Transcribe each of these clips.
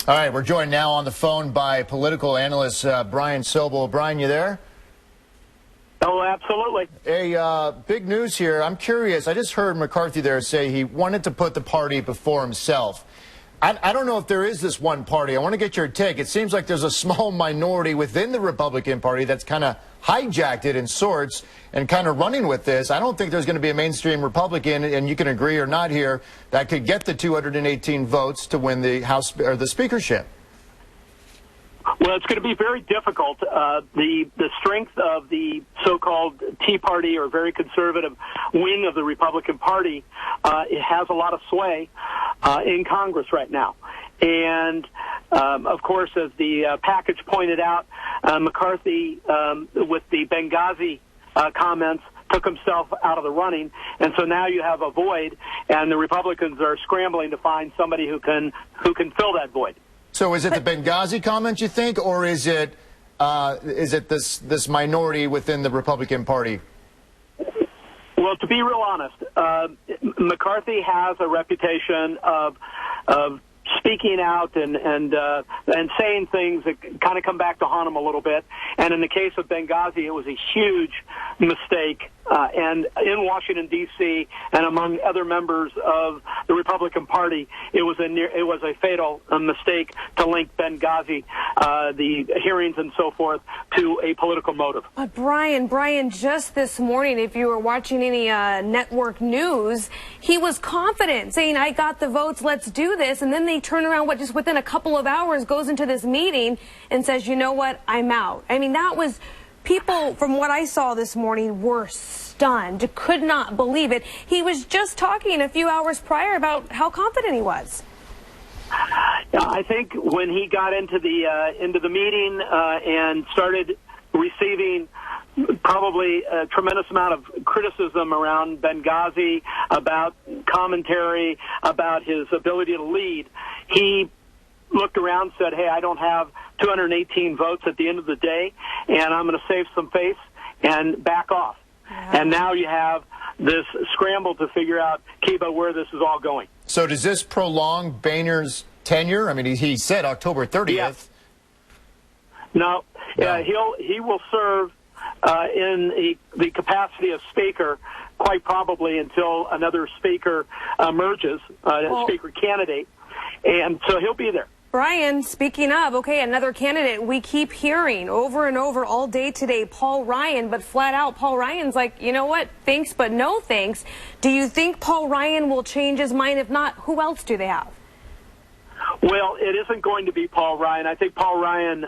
All right, we're joined now on the phone by political analyst Brian Sobel. Brian, you there? Oh, absolutely. Hey, big news here. I'm curious. I just heard McCarthy there say he wanted to put the party before himself. I don't know if there is this one party. I want to get your take. It seems like there's a small minority within the Republican Party that's kind of hijacked it in sorts and kind of running with this. I don't think there's going to be a mainstream Republican, and you can agree or not here, that could get the 218 votes to win the House or the speakership. Well, it's going to be very difficult. The strength of the so-called Tea Party or very conservative wing of the Republican Party it has a lot of sway in Congress right now. And, of course, as the package pointed out, McCarthy, with the Benghazi comments, took himself out of the running, and so now you have a void, and the Republicans are scrambling to find somebody who can fill that void. So is it the Benghazi comment, you think, or is it this minority within the Republican Party? Well, to be real honest, McCarthy has a reputation of speaking out and saying things that kind of come back to haunt him a little bit. And in the case of Benghazi, it was a huge mistake. And in Washington, D.C., and among other members of the Republican Party, it was a fatal mistake to link Benghazi, the hearings and so forth, to a political motive. But Brian, just this morning, if you were watching any network news, he was confident, saying, I got the votes, let's do this. And then they turn around, just within a couple of hours, goes into this meeting and says, you know what, I'm out. I mean, that was... People, from what I saw this morning, were stunned, could not believe it. He was just talking a few hours prior about how confident he was. Yeah, I think when he got into the meeting and started receiving probably a tremendous amount of criticism around Benghazi, about commentary, about his ability to lead, he looked around and said, hey, I don't have 218 votes at the end of the day, and I'm going to save some face and back off. Yeah. And now you have this scramble to figure out, Kiba, where this is all going. So does this prolong Boehner's tenure? I mean, he said October 30th. Yeah. No. He will serve in the capacity of Speaker quite probably until another Speaker emerges, Speaker candidate, and so he'll be there. Brian, speaking of, okay, another candidate we keep hearing over and over all day today, Paul Ryan, but flat out, Paul Ryan's like, you know what, thanks but no thanks. Do you think Paul Ryan will change his mind? If not, who else do they have? Well, it isn't going to be Paul Ryan. I think Paul Ryan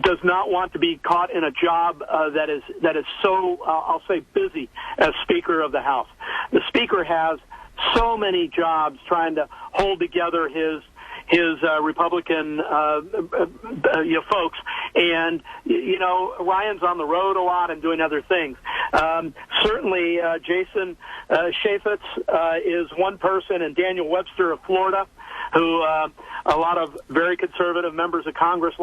does not want to be caught in a job that is so, I'll say, busy as Speaker of the House. The Speaker has so many jobs trying to hold together his Republican folks, and Ryan's on the road a lot and doing other things. Certainly, Jason Chaffetz is one person, and Daniel Webster of Florida, who a lot of very conservative members of Congress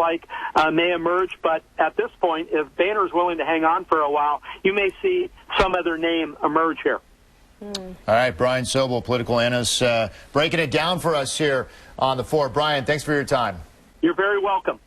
may emerge. But at this point, if Boehner's willing to hang on for a while, you may see some other name emerge here. All right, Brian Sobel, political analyst, breaking it down for us here on The Four. Brian, thanks for your time. You're very welcome.